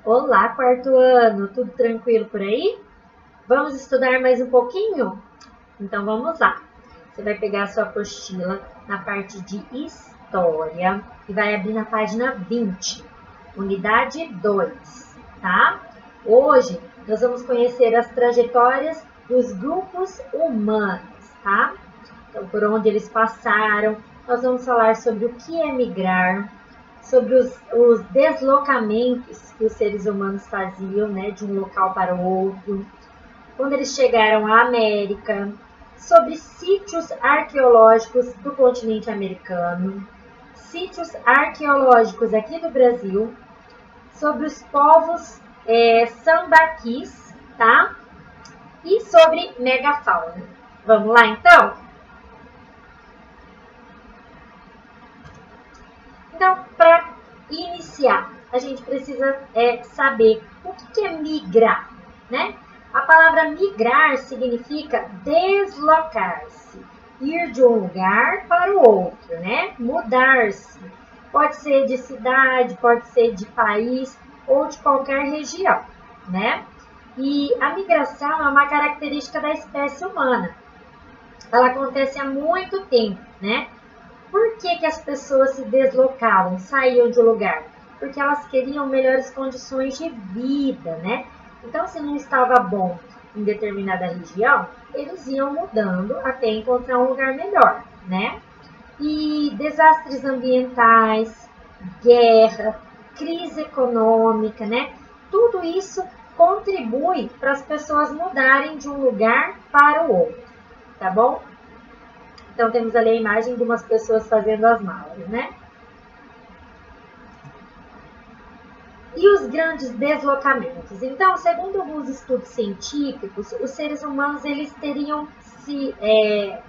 Olá, quarto ano, tudo tranquilo por aí? Vamos estudar mais um pouquinho? Então vamos lá. Você vai pegar a sua apostila na parte de História e vai abrir na página 20, unidade 2, tá? Hoje nós vamos conhecer as trajetórias dos grupos humanos, tá? Então, por onde eles passaram, nós vamos falar sobre o que é migrar, sobre os deslocamentos que os seres humanos faziam, né, de um local para o outro, quando eles chegaram à América, sobre sítios arqueológicos do continente americano, sítios arqueológicos aqui do Brasil, sobre os povos sambaquis, tá? E sobre megafauna. Vamos lá, então? Então, para iniciar, a gente precisa saber o que é migrar, né? A palavra migrar significa deslocar-se, ir de um lugar para o outro, né? Mudar-se. Pode ser de cidade, pode ser de país ou de qualquer região, né? E a migração é uma característica da espécie humana. Ela acontece há muito tempo, né? Por que as pessoas se deslocavam, saíam de um lugar? Porque elas queriam melhores condições de vida, né? Então, se não estava bom em determinada região, eles iam mudando até encontrar um lugar melhor, né? E desastres ambientais, guerra, crise econômica, né? Tudo isso contribui para as pessoas mudarem de um lugar para o outro, tá bom? Então, temos ali a imagem de umas pessoas fazendo as malas, né? E os grandes deslocamentos? Então, segundo alguns estudos científicos, os seres humanos, eles teriam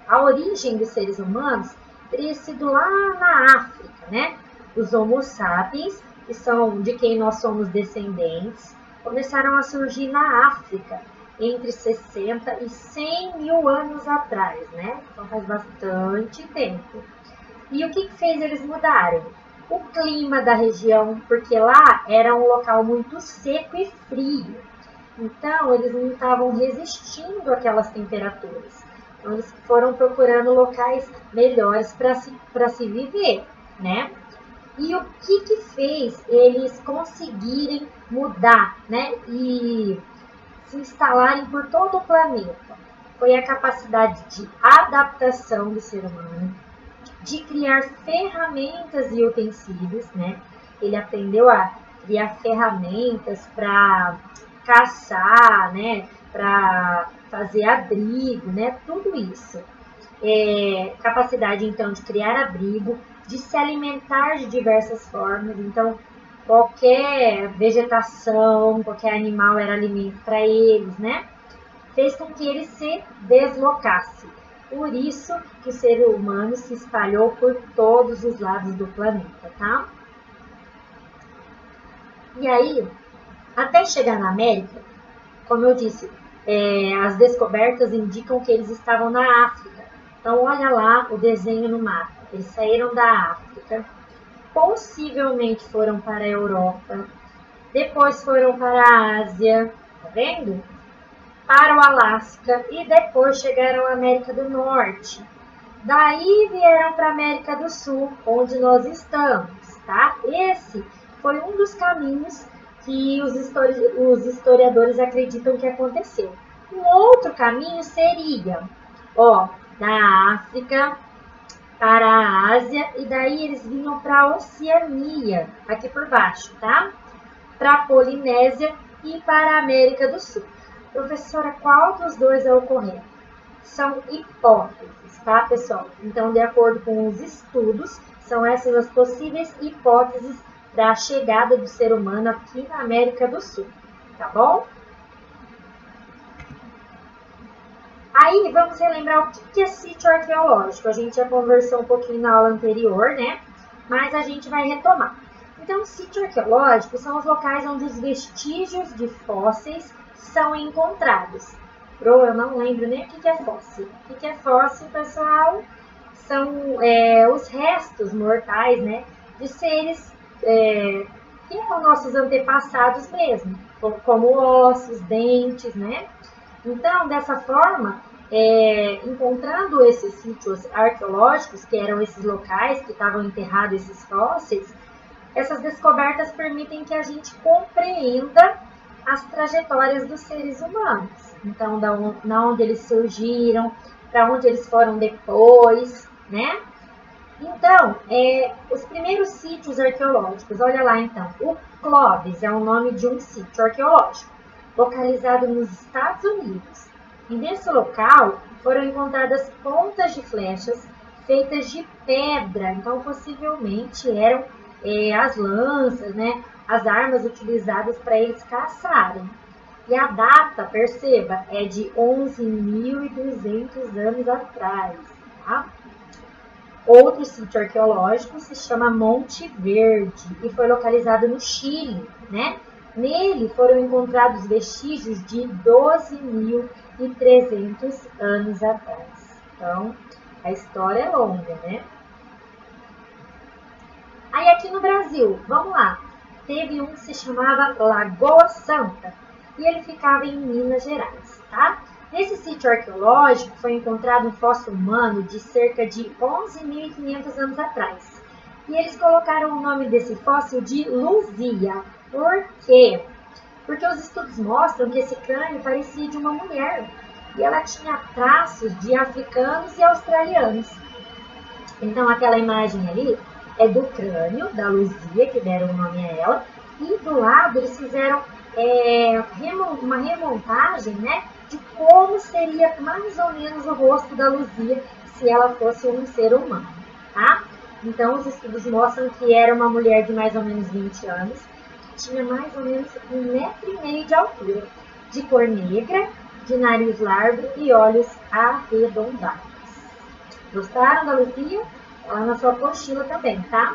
a origem dos seres humanos teria sido lá na África, né? Os Homo sapiens, que são de quem nós somos descendentes, começaram a surgir na África entre 60 e 100 mil anos atrás, né? Então faz bastante tempo. E o que fez eles mudarem? O clima da região, porque lá era um local muito seco e frio. Então, eles não estavam resistindo àquelas temperaturas. Então, eles foram procurando locais melhores para se viver, né? E o que fez eles conseguirem mudar, né? E se instalarem por todo o planeta? Foi a capacidade de adaptação do ser humano, de criar ferramentas e utensílios, né? Ele aprendeu a criar ferramentas para caçar, né? Para fazer abrigo, né? Tudo isso. Capacidade, então, de criar abrigo, de se alimentar de diversas formas. Então, qualquer vegetação, qualquer animal era alimento para eles, né? Fez com que ele se deslocasse. Por isso que o ser humano se espalhou por todos os lados do planeta, tá? E aí, até chegar na América, como eu disse, as descobertas indicam que eles estavam na África. Então, olha lá o desenho no mapa. Eles saíram da África, possivelmente foram para a Europa, depois foram para a Ásia, tá vendo? Para o Alasca e depois chegaram à América do Norte. Daí vieram para a América do Sul, onde nós estamos, tá? Esse foi um dos caminhos que os historiadores acreditam que aconteceu. Um outro caminho seria, da África para a Ásia e daí eles vinham para a Oceania, aqui por baixo, tá? Para a Polinésia e para a América do Sul. Professora, qual dos dois é o correto? São hipóteses, tá, pessoal? Então, de acordo com os estudos, são essas as possíveis hipóteses da chegada do ser humano aqui na América do Sul, tá bom? Aí, vamos relembrar o que é sítio arqueológico. A gente já conversou um pouquinho na aula anterior, né? Mas a gente vai retomar. Então, sítio arqueológico são os locais onde os vestígios de fósseis são encontrados. Eu não lembro nem o que é fóssil. O que é fóssil, pessoal? São os restos mortais, né, de seres que eram nossos antepassados mesmo, como ossos, dentes, né? Então, dessa forma, encontrando esses sítios arqueológicos, que eram esses locais que estavam enterrados esses fósseis, essas descobertas permitem que a gente compreenda as trajetórias dos seres humanos. Então, da onde eles surgiram, para onde eles foram depois, né? Então, os primeiros sítios arqueológicos, olha lá então, o Clovis é o nome de um sítio arqueológico, localizado nos Estados Unidos. E nesse local foram encontradas pontas de flechas feitas de pedra, então possivelmente eram as lanças, né, as armas utilizadas para eles caçarem. E a data, perceba, é de 11.200 anos atrás, tá? Outro sítio arqueológico se chama Monte Verde e foi localizado no Chile, né? Nele foram encontrados vestígios de 12.300 anos atrás. Então, a história é longa, né? Aí aqui no Brasil, vamos lá, teve um que se chamava Lagoa Santa e ele ficava em Minas Gerais, tá? Nesse sítio arqueológico foi encontrado um fóssil humano de cerca de 11.500 anos atrás. E eles colocaram o nome desse fóssil de Luzia. Por quê? Porque os estudos mostram que esse crânio parecia de uma mulher e ela tinha traços de africanos e australianos. Então aquela imagem ali é do crânio da Luzia, que deram o nome a ela, e do lado eles fizeram uma remontagem, né, de como seria mais ou menos o rosto da Luzia se ela fosse um ser humano, tá? Então, os estudos mostram que era uma mulher de mais ou menos 20 anos, que tinha mais ou menos 1,5 metro de altura, de cor negra, de nariz largo e olhos arredondados. Gostaram da Luzia? Ela na sua apostila também, tá?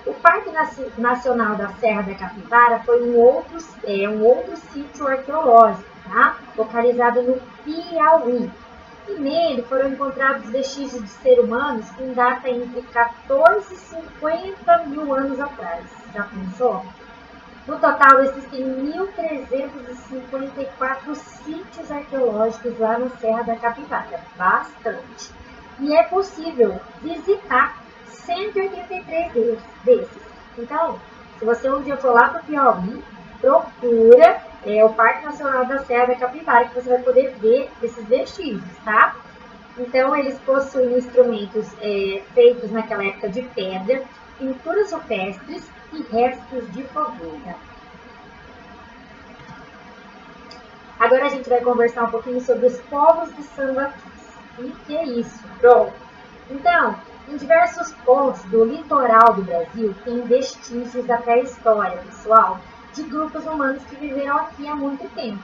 O Parque Nacional da Serra da Capivara foi um outro sítio arqueológico, tá? Localizado no Piauí. E nele foram encontrados vestígios de seres humanos com data entre 14 e 50 mil anos atrás. Já pensou? No total, existem 1.354 sítios arqueológicos lá na Serra da Capivara. Bastante. E é possível visitar 183 desses. Então, se você um dia for lá para o Piauí, procura o Parque Nacional da Serra da Capivara, que você vai poder ver esses vestígios, tá? Então, eles possuem instrumentos feitos naquela época de pedra, pinturas rupestres e restos de fogueira. Agora a gente vai conversar um pouquinho sobre os povos de sambaquis. E que é isso? Pronto. Então, em diversos pontos do litoral do Brasil tem vestígios da pré-história, pessoal, de grupos humanos que viveram aqui há muito tempo.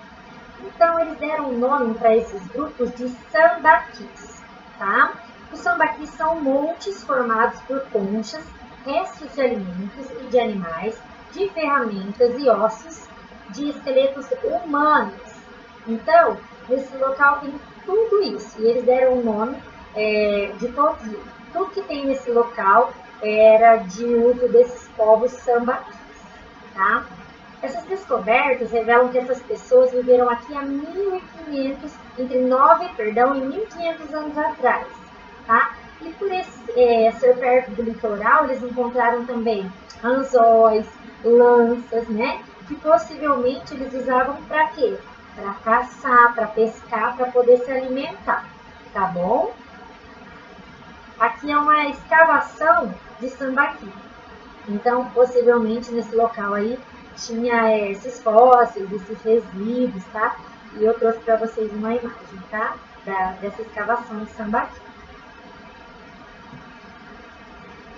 Então, eles deram um nome para esses grupos de sambaquis, tá? Os sambaquis são montes formados por conchas, restos de alimentos e de animais, de ferramentas e ossos de esqueletos humanos. Então, nesse local tem tudo isso. E eles deram o nome de tudo que tem nesse local era de uso desses povos sambaquis, tá? Essas descobertas revelam que essas pessoas viveram aqui há 1.500, entre 9, e 1.500 anos atrás, tá? E por ser perto do litoral, eles encontraram também anzóis, lanças, né? Que possivelmente eles usavam para quê? Para caçar, para pescar, para poder se alimentar, tá bom? Aqui é uma escavação de sambaqui. Então, possivelmente nesse local aí tinha esses fósseis, esses resíduos, tá? E eu trouxe para vocês uma imagem, tá? Dessa escavação de sambaqui.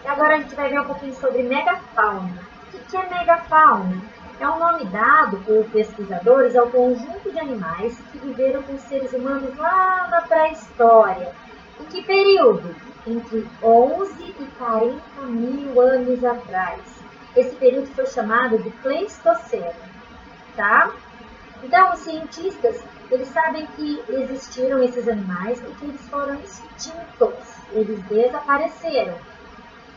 E agora a gente vai ver um pouquinho sobre megafauna. O que é megafauna? É um nome dado por pesquisadores ao conjunto de animais que viveram com seres humanos lá na pré-história. Em que período? Entre 11 e 40 mil anos atrás. Esse período foi chamado de Pleistoceno, tá? Então, os cientistas, eles sabem que existiram esses animais e que eles foram extintos, eles desapareceram.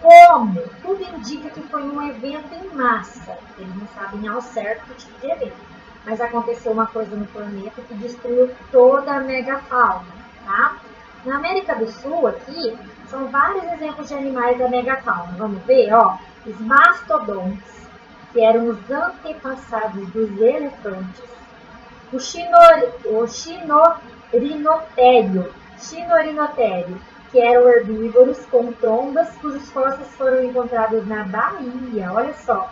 Como? como? Tudo indica que foi um evento em massa. Eles não sabem ao certo o tipo de evento. Mas aconteceu uma coisa no planeta que destruiu toda a megafauna, tá? Na América do Sul, aqui, são vários exemplos de animais da megafauna. Vamos ver, ó. Os mastodontes, que eram os antepassados dos elefantes. O chinorinotério, que eram herbívoros com trombas cujos fósseis foram encontrados na Bahia. Olha só.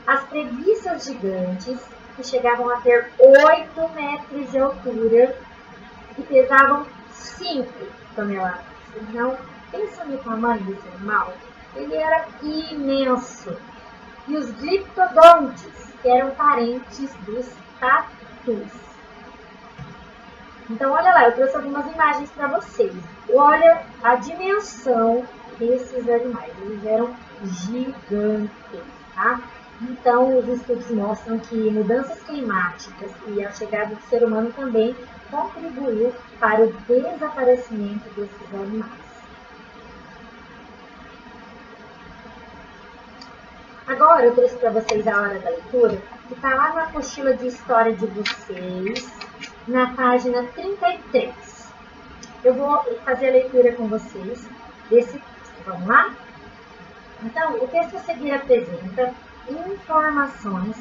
As preguiças gigantes, que chegavam a ter 8 metros de altura e pesavam 5 toneladas. Então, pensa no tamanho desse animal. Ele era imenso. E os gliptodontes, que eram parentes dos tatus. Então, olha lá, eu trouxe algumas imagens para vocês. Olha a dimensão desses animais. Eles eram gigantes, tá? Então, os estudos mostram que mudanças climáticas e a chegada do ser humano também contribuiu para o desaparecimento desses animais. Agora, eu trouxe para vocês a hora da leitura, que está lá na apostila de história de vocês, na página 33. Eu vou fazer a leitura com vocês desse texto. Vamos lá? Então, o texto a seguir apresenta informações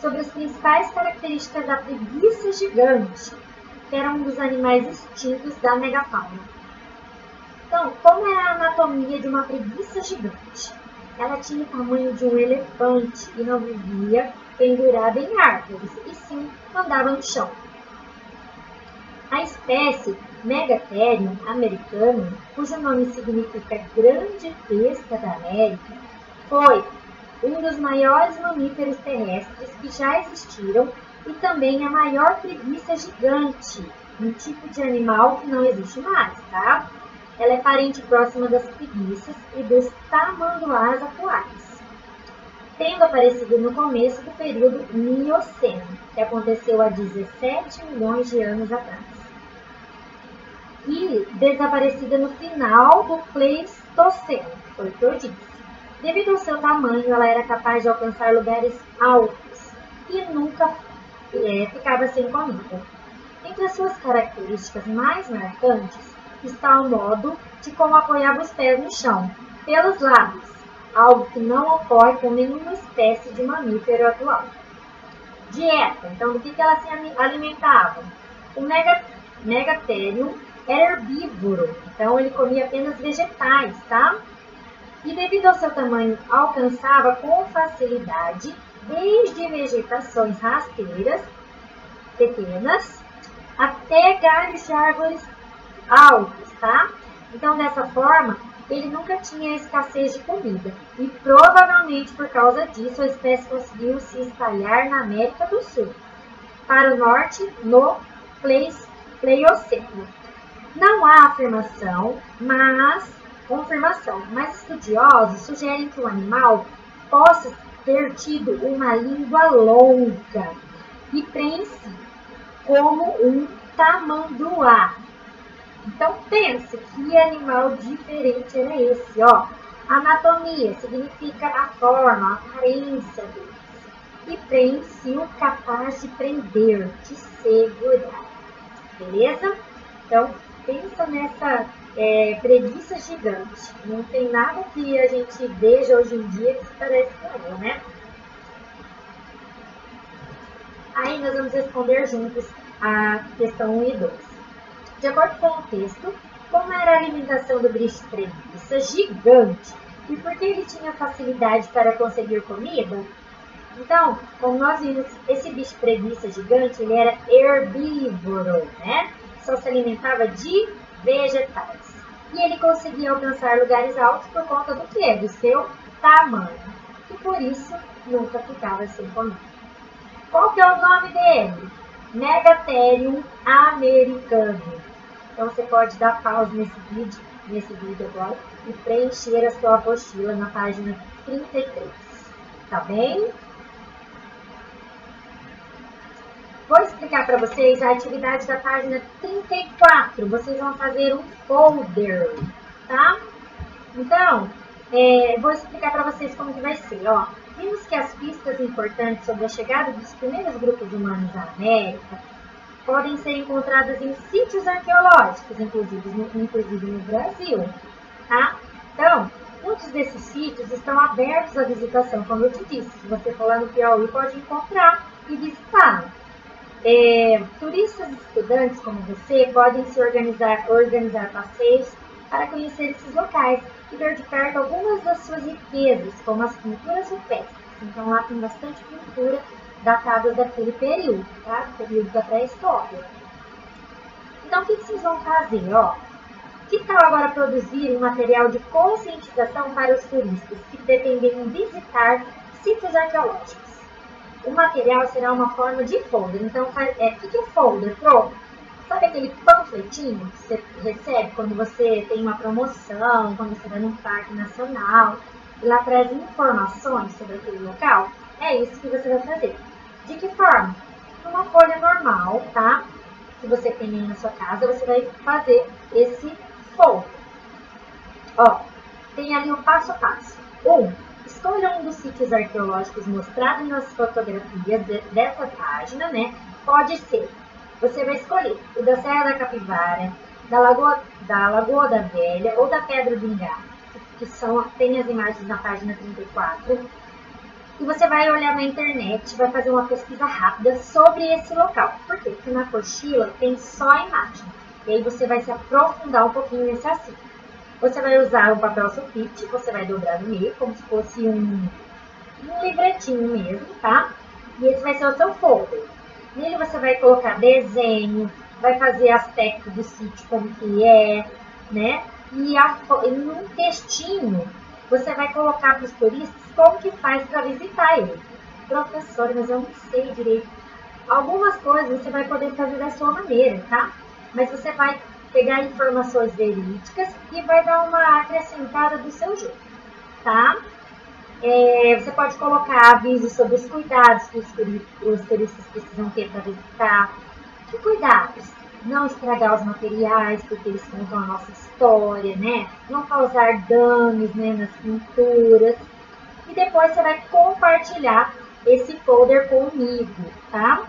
sobre as principais características da preguiça gigante, que era um dos animais extintos da megafauna. Então, como é a anatomia de uma preguiça gigante? Ela tinha o tamanho de um elefante e não vivia pendurada em árvores, e sim andava no chão. A espécie Megatherium americanum, cujo nome significa grande besta da América, foi um dos maiores mamíferos terrestres que já existiram e também a maior preguiça gigante, um tipo de animal que não existe mais, tá? Ela é parente próxima das preguiças e dos tamanduás atuais, tendo aparecido no começo do período Mioceno, que aconteceu há 17 milhões de anos atrás, e desaparecida no final do Pleistoceno, foi o que eu disse. Devido ao seu tamanho, ela era capaz de alcançar lugares altos e nunca ficava sem comida. Entre as suas características mais marcantes está o modo de como apoiava os pés no chão, pelos lábios, algo que não ocorre com nenhuma espécie de mamífero atual. Dieta. Então, do que ela se alimentava? O Megatherium era herbívoro, então ele comia apenas vegetais, tá? E devido ao seu tamanho, alcançava com facilidade desde vegetações rasteiras, pequenas, até galhos de árvores altos, tá? Então, dessa forma, ele nunca tinha escassez de comida. E provavelmente por causa disso, a espécie conseguiu se espalhar na América do Sul, para o norte, no Pleioceno. Não há confirmação, mas estudiosos sugerem que o animal possa ter tido uma língua longa e preensiva, como um tamanduá. Então pense, que animal diferente era esse, ó. Anatomia significa a forma, a aparência deles. E preensivo, capaz de prender, de segurar. Beleza? Então, pensa nessa preguiça gigante. Não tem nada que a gente veja hoje em dia que se parece com ela, né? Aí nós vamos responder juntos a questão 1 e 2. De acordo com o texto, como era a alimentação do bicho preguiça gigante e por que ele tinha facilidade para conseguir comida? Então, como nós vimos, esse bicho preguiça gigante, ele era herbívoro, né? Só se alimentava de vegetais. E ele conseguia alcançar lugares altos por conta do quê? Do seu tamanho. E por isso, nunca ficava sem comida. Qual que é o nome dele? Megatherium americanum. Então, você pode dar pausa nesse vídeo agora e preencher a sua apostila na página 33. Tá bem? Vou explicar para vocês a atividade da página 34. Vocês vão fazer um folder, tá? Então, Vou explicar para vocês como que vai ser. Ó. Vimos que as pistas importantes sobre a chegada dos primeiros grupos humanos à América podem ser encontradas em sítios arqueológicos, inclusive no Brasil. Tá? Então, muitos desses sítios estão abertos à visitação, como eu te disse. Se você for lá no Piauí, pode encontrar e visitar. Turistas e estudantes como você podem se organizar passeios para conhecer esses locais e ver de perto algumas das suas riquezas, como as pinturas rupestres. Então lá tem bastante pintura datadas daquele período, tá? Período da pré-história. Então o que vocês vão fazer? Ó? Que tal agora produzir um material de conscientização para os turistas que pretendem visitar sítios arqueológicos? O material será uma forma de folder. Então, o que é folder, Pro? Sabe aquele panfletinho que você recebe quando você tem uma promoção, quando você vai num parque nacional, e lá traz informações sobre aquele local? É isso que você vai fazer. De que forma? Numa folha normal, tá? Que você tem aí na sua casa, você vai fazer esse folder. Ó, tem ali o passo a passo. Escolha um dos sítios arqueológicos mostrados nas fotografias dessa página, né? Pode ser, você vai escolher o da Serra da Capivara, da Lagoa da Velha ou da Pedra do Ingá, que tem as imagens na página 34. E você vai olhar na internet, vai fazer uma pesquisa rápida sobre esse local. Por quê? Porque na apostila tem só a imagem. E aí você vai se aprofundar um pouquinho nesse assunto. Você vai usar um papel sulfite, você vai dobrar no meio, como se fosse um livretinho mesmo, tá? E esse vai ser o seu folder. Nele você vai colocar desenho, vai fazer aspecto do sítio, como que é, né? E num textinho, você vai colocar para os turistas como que faz para visitar ele. Professor, mas eu não sei direito. Algumas coisas você vai poder fazer da sua maneira, tá? Mas você vai pegar informações verídicas e vai dar uma acrescentada do seu jeito, tá? Você pode colocar avisos sobre os cuidados que os turistas precisam ter para visitar. Que cuidados? Não estragar os materiais, porque eles contam a nossa história, né? Não causar danos, né, nas pinturas. E depois você vai compartilhar esse folder comigo, tá?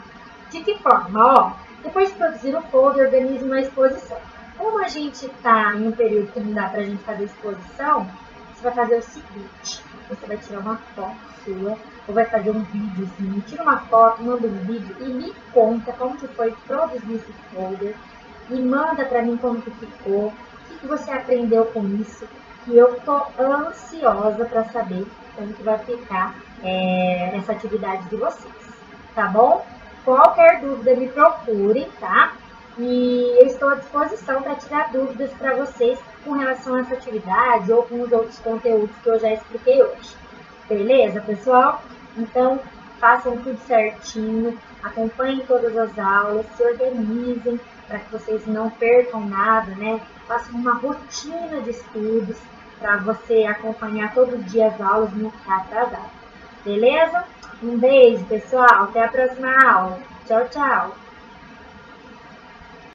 De que forma? Ó, depois de produzir o folder, organize uma exposição. Como a gente está em um período que não dá para a gente fazer exposição, você vai fazer o seguinte: você vai tirar uma foto sua, ou vai fazer um videozinho, tira uma foto, manda um vídeo e me conta como que foi produzir esse folder, e manda para mim como que ficou, o que você aprendeu com isso, que eu tô ansiosa para saber como que vai ficar essa atividade de vocês, tá bom? Qualquer dúvida me procurem, tá? E eu estou à disposição para tirar dúvidas para vocês com relação a essa atividade ou com os outros conteúdos que eu já expliquei hoje. Beleza, pessoal? Então, façam tudo certinho, acompanhem todas as aulas, se organizem para que vocês não percam nada, né? Façam uma rotina de estudos para você acompanhar todo dia as aulas e não ficar atrasado. Beleza? Um beijo, pessoal. Até a próxima aula. Tchau, tchau.